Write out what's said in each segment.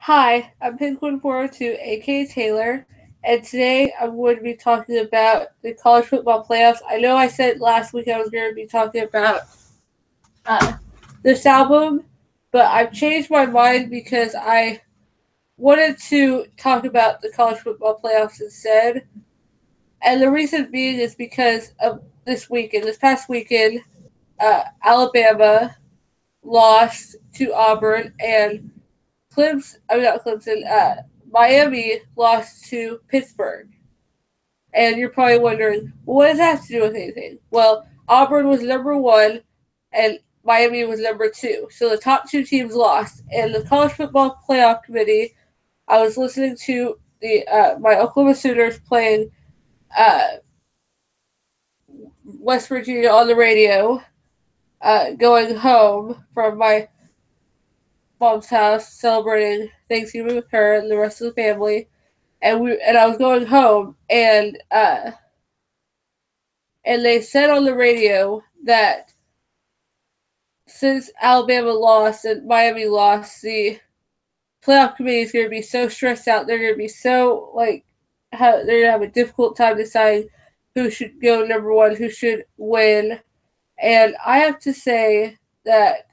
Hi, I'm Pink142, aka Taylor, and today I'm going to be talking about the college football playoffs. I know I said last week I was going to be talking about uh, this album, but I've changed my mind because I wanted to talk about the college football playoffs instead. And the reason being is because of this past weekend, Alabama lost to Auburn, and Miami lost to Pittsburgh. And you're probably wondering, well, what does that have to do with anything? Well, Auburn was number one and Miami was number two. So the top two teams lost. And the College Football Playoff Committee, I was listening to the my Oklahoma Sooners playing uh, West Virginia on the radio, going home from my mom's house, celebrating Thanksgiving with her and the rest of the family. And I was going home, and they said on the radio that since Alabama lost and Miami lost, the playoff committee is going to be so stressed out. They're going to be so they're going to have a difficult time deciding who should go number one, who should win. And I have to say that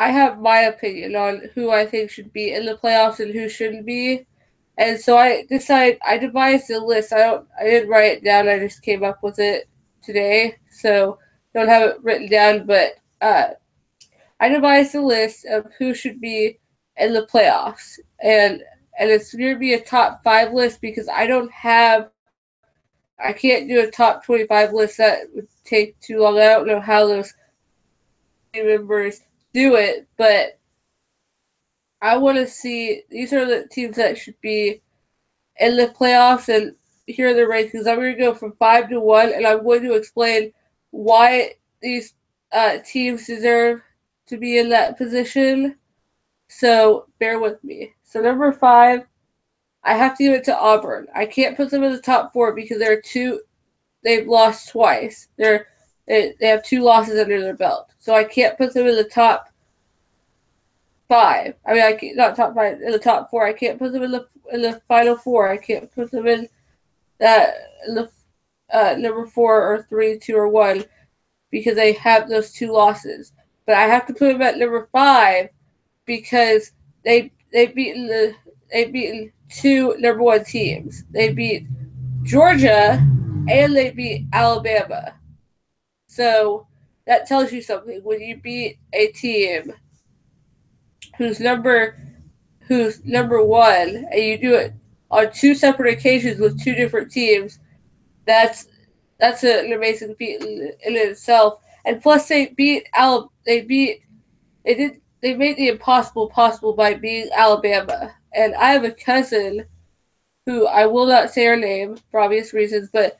I have my opinion on who I think should be in the playoffs and who shouldn't be. And so I devised a list. I didn't write it down. I just came up with it today. So don't have it written down, but I devised a list of who should be in the playoffs. And it's going to be a top 5 list because I can't do a top 25 list. That would take too long. I don't know how those members do it, but I want to see, these are the teams that should be in the playoffs, and here are the rankings. I'm going to go from 5 to 1, and I'm going to explain why these teams deserve to be in that position. So bear with me. So number 5, I have to give it to Auburn. I can't put them in the top 4 because they've lost twice. They have 2 losses under their belt. So I can't put them in the top 5. I mean, I can't, not top 5, in the top 4. I can't put them in the final 4. I can't put them in the number 4 or 3, 2, or 1 because they have those 2 losses. But I have to put them at number 5 because they've beaten 2 number 1 teams. They beat Georgia and they beat Alabama. So that tells you something. When you beat a team who's number 1 and you do it on 2 separate occasions with 2 different teams, that's an amazing feat in itself. And plus, they made the impossible possible by beating Alabama. And I have a cousin who, I will not say her name for obvious reasons, but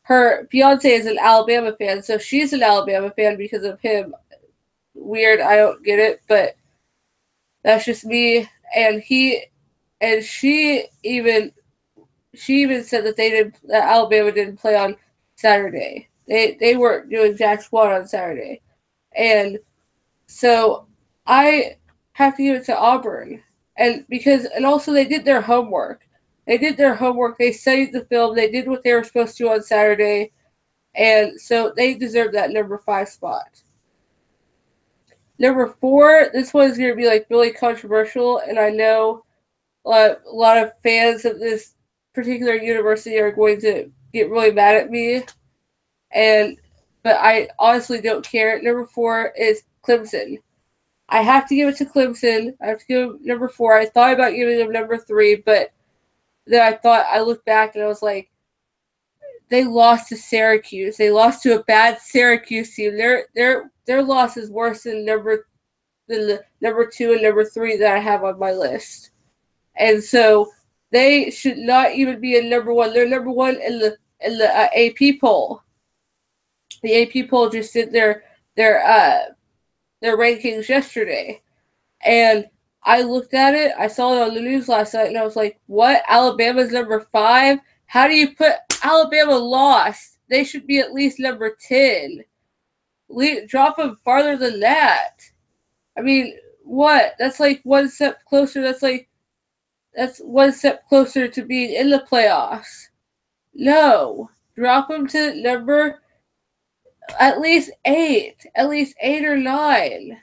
her fiance is an Alabama fan, so she's an Alabama fan because of him. Weird, I don't get it, but that's just me. And she even said that Alabama didn't play on Saturday. They weren't doing jack squat on Saturday, and so I have to give it to Auburn, and also they did their homework. They did their homework. They studied the film. They did what they were supposed to on Saturday, and so they deserve that number 5 spot. Number 4, this one's going to be really controversial, and I know a lot of fans of this particular university are going to get really mad at me, but I honestly don't care. Number 4 is Clemson. I have to give it to Clemson. I have to give them number 4. I thought about giving them number 3, but then I looked back and I was like, they lost to Syracuse. They lost to a bad Syracuse team. Their loss is worse than the number 2 and number 3 that I have on my list. And so they should not even be in number 1. They're number 1 in the AP poll. The AP poll just did their rankings yesterday, and I looked at it. I saw it on the news last night, and I was like, "What? Alabama's number 5? How do you put Alabama lost? They should be at least number 10. Drop them farther than that." I mean, what? That's like one step closer. That's one step closer to being in the playoffs. No. Drop them to number at least 8 or 9.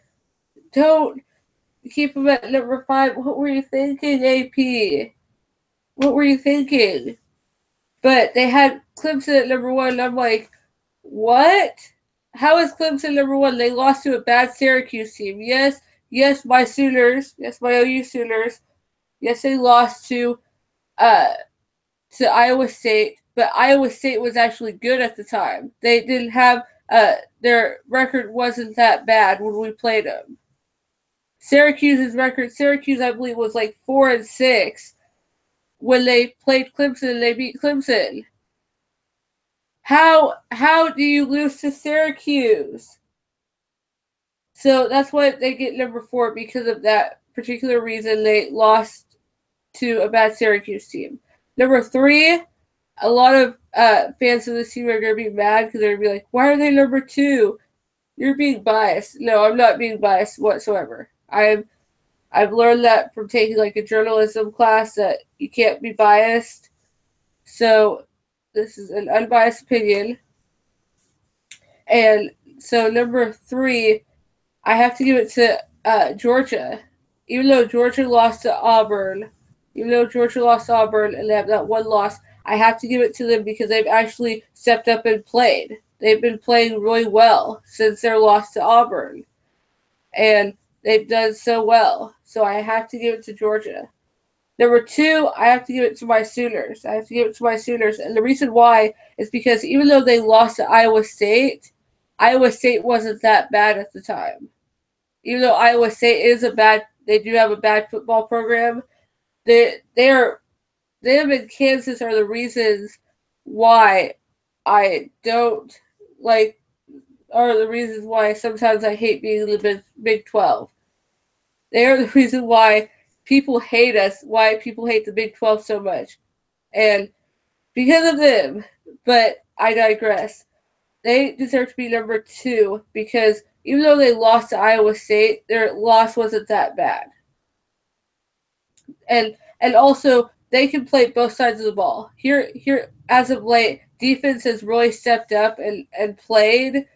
Don't keep them at number 5. What were you thinking, AP? What were you thinking? But they had Clemson at number 1, and I'm like, what? How is Clemson number 1? They lost to a bad Syracuse team. Yes, my Sooners. Yes, my OU Sooners. Yes, they lost to Iowa State, but Iowa State was actually good at the time. They didn't have their record wasn't that bad when we played them. Syracuse's record, I believe, was like 4-6 when they played Clemson and they beat Clemson. How do you lose to Syracuse? So that's why they get number 4, because of that particular reason. They lost to a bad Syracuse team. Number 3, a lot of fans of this team are going to be mad because they're going to be like, why are they number 2? You're being biased. No, I'm not being biased whatsoever. I've learned that from taking like a journalism class, that you can't be biased. So this is an unbiased opinion. And so number 3, I have to give it to Georgia. Even though Georgia lost to Auburn, and they have that one loss, I have to give it to them because they've actually stepped up and played. They've been playing really well since their loss to Auburn. And they've done so well. So I have to give it to Georgia. Number 2, I have to give it to my Sooners. And the reason why is because even though they lost to Iowa State wasn't that bad at the time. Even though Iowa State they do have a bad football program, them and Kansas are the reasons why I don't like, are the reasons why sometimes I hate being in the Big 12. They are the reason why people hate us, why people hate the Big 12 so much. And because of them, but I digress. They deserve to be number 2 because even though they lost to Iowa State, their loss wasn't that bad. And also, they can play both sides of the ball. Here as of late, defense has really stepped up and played.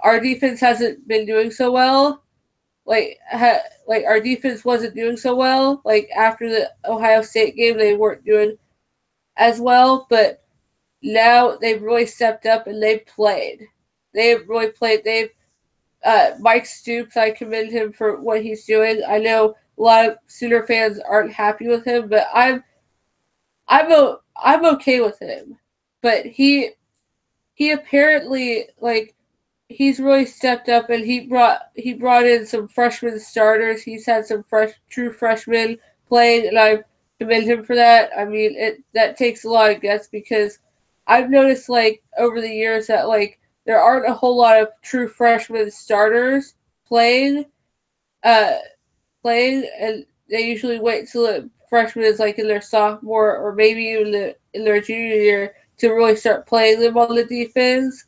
Our defense hasn't been doing so well. Our defense wasn't doing so well. Like after the Ohio State game, they weren't doing as well. But now they've really stepped up and they've played. They've really played. Mike Stoops, I commend him for what he's doing. I know a lot of Sooner fans aren't happy with him, but I'm okay with him. But he apparently, like, he's really stepped up, and he brought in some freshman starters. He's had some true freshmen playing, and I commend him for that. I mean, that takes a lot of guts, because I've noticed, like, over the years that, like, there aren't a whole lot of true freshman starters playing, and they usually wait till the freshman is like in their sophomore or maybe even in their junior year to really start playing them on the defense.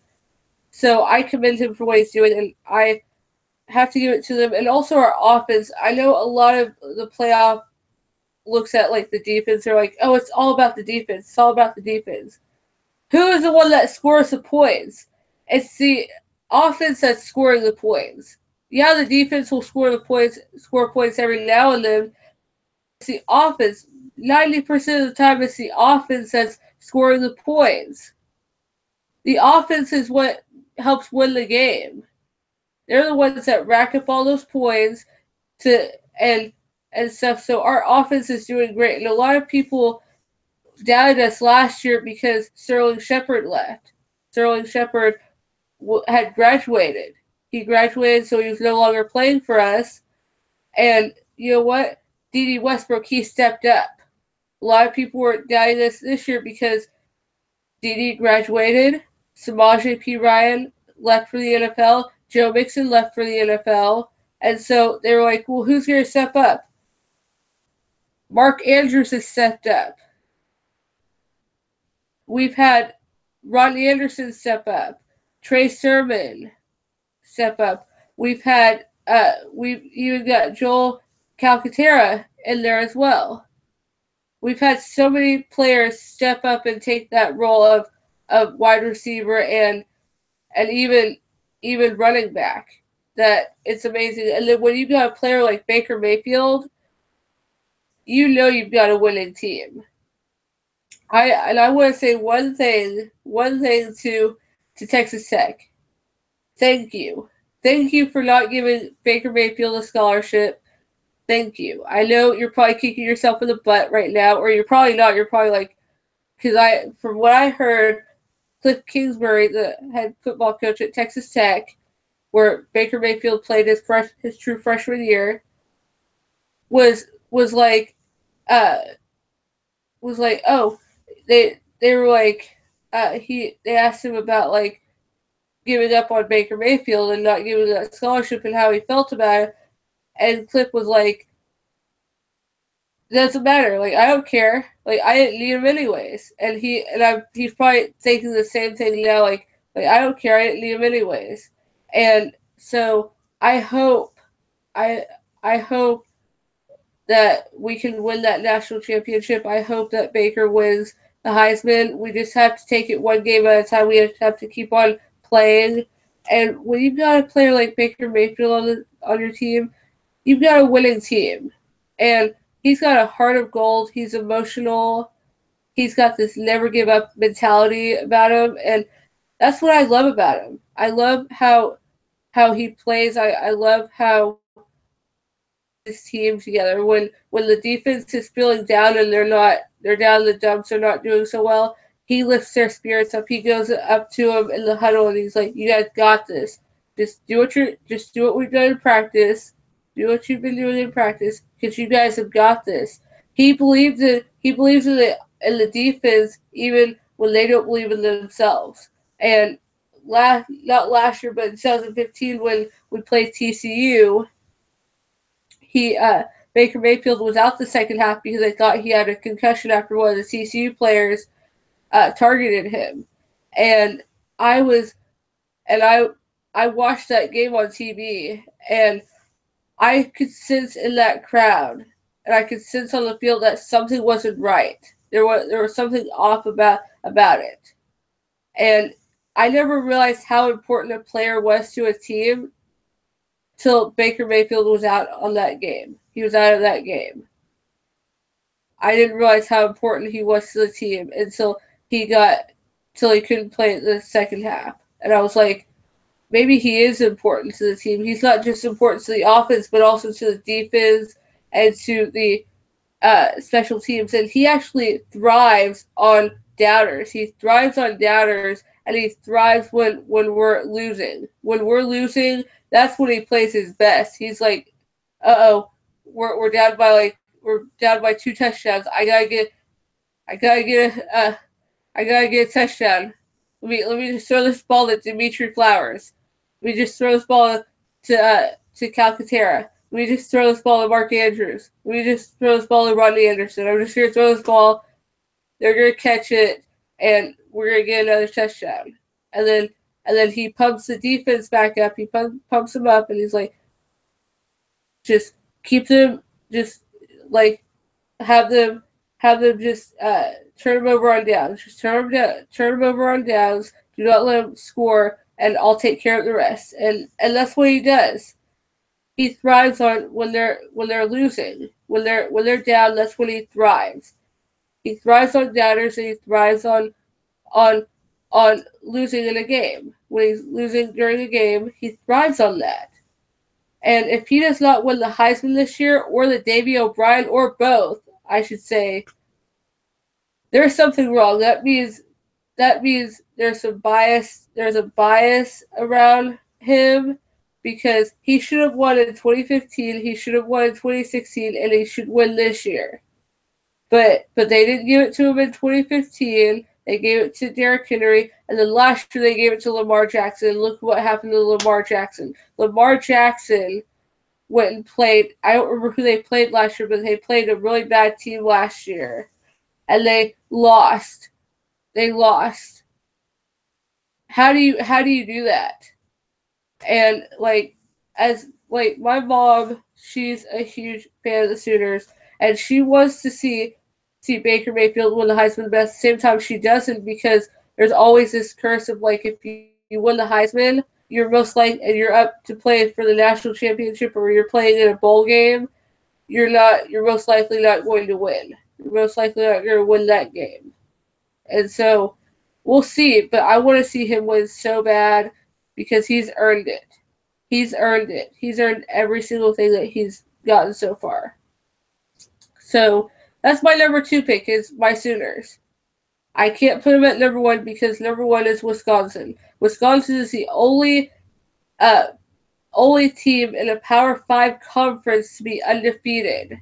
So I commend him for what he's doing, and I have to give it to them. And also our offense. I know a lot of the playoff looks at like the defense. They're like, oh, it's all about the defense. It's all about the defense. Who is the one that scores the points? It's the offense that's scoring the points. Yeah, the defense will score points every now and then. It's the offense. 90% of the time, it's the offense that's scoring the points. The offense is what helps win the game. They're the ones that rack up all those points and stuff. So our offense is doing great. And a lot of people doubted us last year because Sterling Shepard left. Sterling Shepard had graduated. He graduated, so he was no longer playing for us. And you know what? D.D. Westbrook, he stepped up. A lot of people were doubting this year because D.D. graduated. Samaje P. Ryan left for the NFL. Joe Mixon left for the NFL. And so they were like, well, who's going to step up? Mark Andrews has stepped up. We've had Rodney Anderson step up. Trey Sermon step up. We've had we've even got Joel Calcaterra in there as well. We've had so many players step up and take that role of wide receiver and even running back that it's amazing. And then when you got a player like Baker Mayfield, you know you've got a winning team. I want to say one thing to Texas Tech. Thank you. Thank you for not giving Baker Mayfield a scholarship. Thank you. I know you're probably kicking yourself in the butt right now, or you're probably not. You're probably like, because from what I heard, Cliff Kingsbury, the head football coach at Texas Tech, where Baker Mayfield played his true freshman year, was like, oh, they were like, they asked him about like giving up on Baker Mayfield and not giving that scholarship and how he felt about it, and Cliff was like, it doesn't matter. Like, I don't care. Like, I didn't need him anyways. And he's probably thinking the same thing now. Like I don't care. I didn't need him anyways. And so I hope that we can win that national championship. I hope that Baker wins the Heisman. We just have to take it one game at a time. We have to keep on playing. And when you've got a player like Baker Mayfield on your team, you've got a winning team. And he's got a heart of gold. He's emotional. He's got this never give up mentality about him. And that's what I love about him. I love how he plays. I love how his team together. When the defense is feeling down and they're down in the dumps, they're not doing so well, he lifts their spirits up. He goes up to them in the huddle and he's like, "You guys got this. Just do what we've done in practice. Do what you've been doing in practice, because you guys have got this." He believes in the defense even when they don't believe in themselves. And not last year, but in 2015 when we played TCU, Baker Mayfield was out the second half because they thought he had a concussion after one of the TCU players targeted him. And I watched that game on TV, and I could sense in that crowd, and I could sense on the field that something wasn't right. There was something off about it. And I never realized how important a player was to a team till Baker Mayfield was out on that game. He was out of that game. I didn't realize how important he was to the team until he couldn't play the second half. And I was like, maybe he is important to the team. He's not just important to the offense, but also to the defense and to the special teams. And he actually thrives on doubters. He thrives on doubters, and he thrives when we're losing. When we're losing, that's when he plays his best. He's like, we're down by 2 touchdowns. I gotta get a touchdown. Let me just throw this ball to Dimitri Flowers. Let me just throw this ball to Calcaterra. Let me just throw this ball to Mark Andrews. Let me just throw this ball to Rodney Anderson. I'm just gonna throw this ball. They're gonna catch it, and we're gonna get another touchdown. And then he pumps the defense back up. He pumps them up, and he's like, just keep them, just like have them just turn them over on downs. Just turn them over on downs. Do not let them score, and I'll take care of the rest. And that's what he does. He thrives on when they're losing. When they're down, that's when he thrives. He thrives on doubters, and he thrives on losing in a game. When he's losing during a game, he thrives on that. And if he does not win the Heisman this year, or the Davey O'Brien, or both, I should say, there's something wrong. That means there's some bias. There's a bias around him, because he should have won in 2015. He should have won in 2016, and he should win this year. But they didn't give it to him in 2015. They gave it to Derrick Henry, and then last year they gave it to Lamar Jackson. Look what happened to Lamar Jackson. Lamar Jackson went and played. I don't remember who they played last year, but they played a really bad team last year, and they lost. They lost. How do you do that? And like my mom, she's a huge fan of the Sooners, and she wants to see Baker Mayfield win the Heisman, but at the same time she doesn't, because there's always this curse of like, if you win the Heisman, you're most likely, and you're up to play for the national championship, or you're playing in a bowl game, you're most likely not going to win. You're most likely not going to win that game. And so we'll see, but I want to see him win so bad because he's earned it. He's earned it. He's earned every single thing that he's gotten so far. So that's my number 2 pick, is my Sooners. I can't put him at number 1 because number 1 is Wisconsin. Wisconsin is the only team in a Power 5 conference to be undefeated.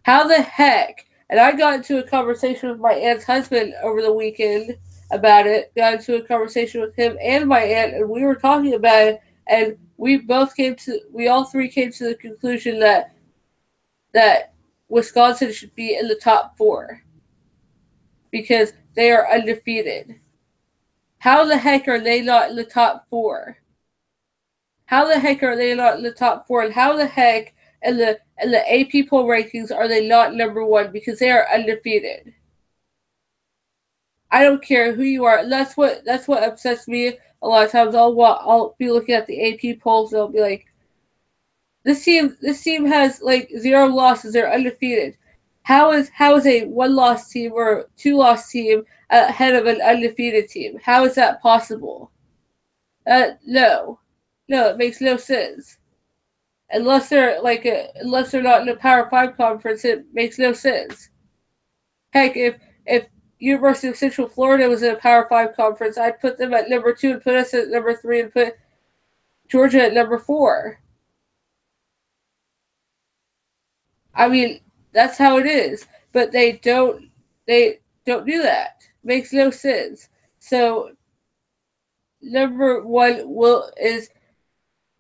How the heck? And I got into a conversation with my aunt's husband over the weekend about it. Got into a conversation with him and my aunt, and we were talking about it, and we all 3 came to the conclusion that Wisconsin should be in the top 4 because they are undefeated. How the heck are they not in the top 4? How the heck are they not in the top 4? And how the heck in the AP poll rankings are they not number 1? Because they are undefeated. I don't care who you are. And that's what upsets me a lot of times. I'll be looking at the AP polls and I'll be like, this team has like 0 losses. They're undefeated. How is a 1-loss team or 2-loss team ahead of an undefeated team? How is that possible? No, it makes no sense. Unless they're not in a Power 5 conference, it makes no sense. Heck, if University of Central Florida was in a Power 5 conference, I'd put them at number 2 and put us at number 3 and put Georgia at number 4. I mean, that's how it is. But they don't do that. Makes no sense. So number 1 is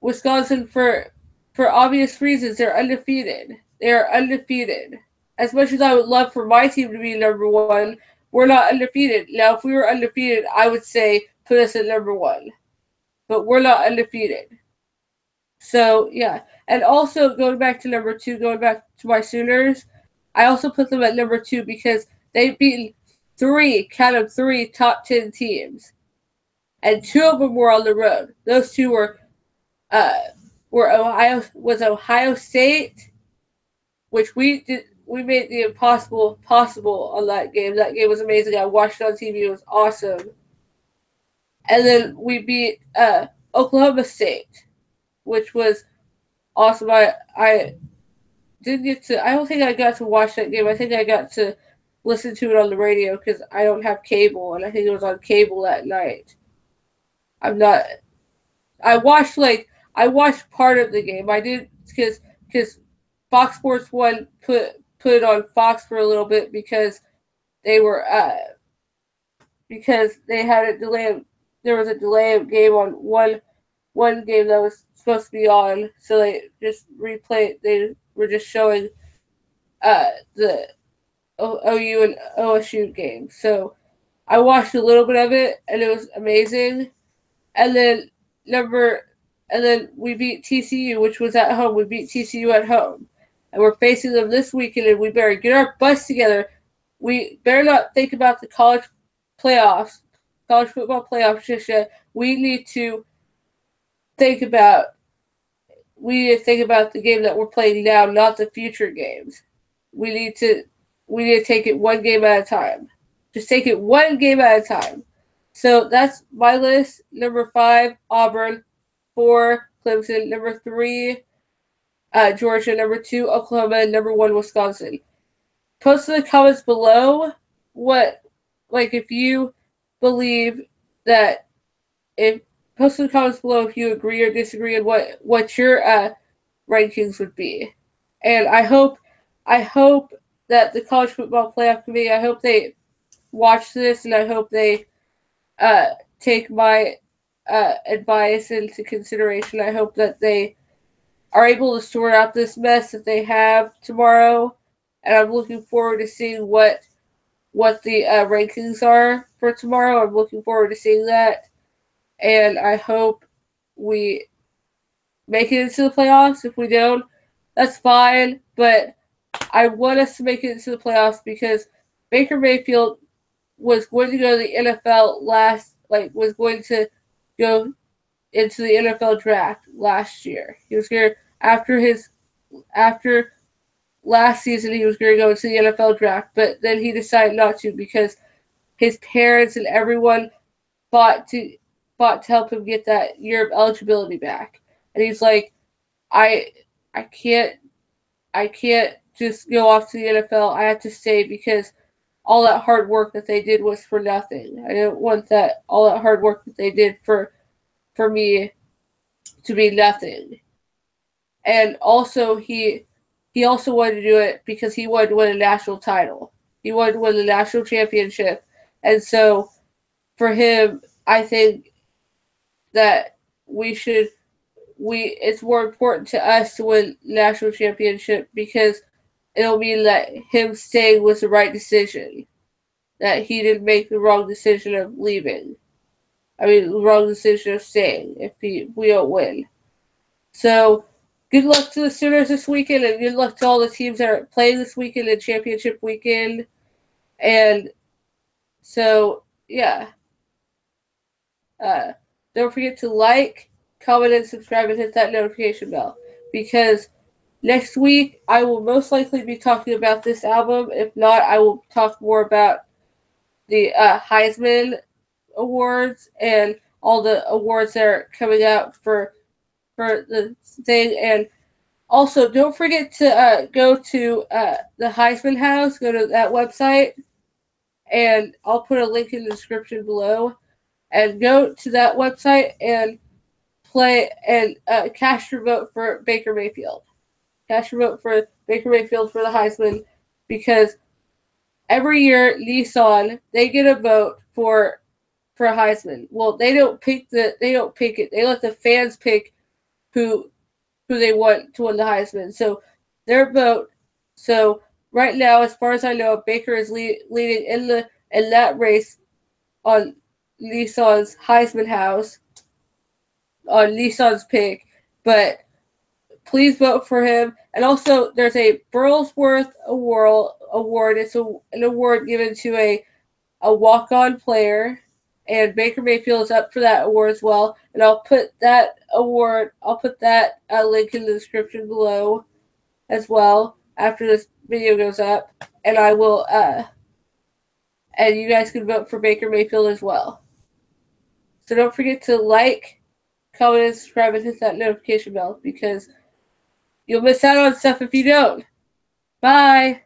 Wisconsin for obvious reasons. They're undefeated. They are undefeated. As much as I would love for my team to be number 1, we're not undefeated. Now, if we were undefeated, I would say put us at number 1. But we're not undefeated. So, yeah. And also, going back to number 2, going back to my Sooners, I also put them at number 2 because they've beaten 3 top 10 teams. And 2 of them were on the road. Those 2 were Ohio State, which we made the impossible possible on that game. That game was amazing. I watched it on TV. It was awesome. And then we beat Oklahoma State, which was awesome. I don't think I got to watch that game. I think I got to listen to it on the radio because I don't have cable, and I think it was on cable that night. I watched part of the game. I did because Fox Sports 1 put it on Fox for a little bit because they were because they had a delay. There was a delay of game on one game that was supposed to be on, so they just replayed. They were just showing the OU and OSU game. So I watched a little bit of it, and it was amazing. And then we beat TCU, which was at home. We beat TCU at home. And we're facing them this weekend, and we better get our butts together. We better not think about the college football playoffs just yet. We need to think about the game that we're playing now, not the future games. We need to take it one game at a time. Just take it one game at a time. So that's my list. Number 5, Auburn. 4, Clemson. Number 3, Georgia. Number 2, Oklahoma. And number 1, Wisconsin. Post in the comments below if you believe that. Post in the comments below if you agree or disagree on what your rankings would be. And I hope that the College Football Playoff Committee, I hope they watch this, and I hope they take my advice into consideration. I hope that they are able to sort out this mess that they have tomorrow, and I'm looking forward to seeing what the rankings are for tomorrow. I'm looking forward to seeing that, and I hope we make it into the playoffs. If we don't, that's fine. But I want us to make it into the playoffs because Baker Mayfield was going to go to the NFL was going to go into the NFL draft last year. He was going after last season he was going to go into the NFL draft, but then he decided not to because his parents and everyone fought to help him get that year of eligibility back. And he's like, I can't just go off to the NFL. I have to stay because all that hard work that they did was for nothing. I didn't want all that hard work that they did for me to be nothing. And also he also wanted to do it because he wanted to win a national title. He wanted to win the national championship. And so for him, I think that it's more important to us to win national championship because it'll mean that him staying was the right decision. That he didn't make the wrong decision of leaving. I mean, the wrong decision of staying if we don't win. So, good luck to the Sooners this weekend, and good luck to all the teams that are playing this weekend and championship weekend. And so, yeah. Don't forget to like, comment, and subscribe, and hit that notification bell. Because next week, I will most likely be talking about this album. If not, I will talk more about the Heisman Awards and all the awards that are coming out for the thing. And also, don't forget to go to the Heisman House. Go to that website, and I'll put a link in the description below. And go to that website and play and cast your vote for Baker Mayfield. Cast your vote for Baker Mayfield for the Heisman because every year Nissan they get a vote for Heisman. Well, they don't pick it. They let the fans pick who they want to win the Heisman. So their vote. So right now, as far as I know, Baker is leading in that race on Nissan's Heisman House on Nissan's pick, but please vote for him. And also, there's a Burlsworth award. It's an award given to a walk-on player, and Baker Mayfield is up for that award as well. And I'll put that link in the description below as well after this video goes up, and I will and you guys can vote for Baker Mayfield as well. So don't forget to like, comment, and subscribe, and hit that notification bell because you'll miss out on stuff if you don't. Bye!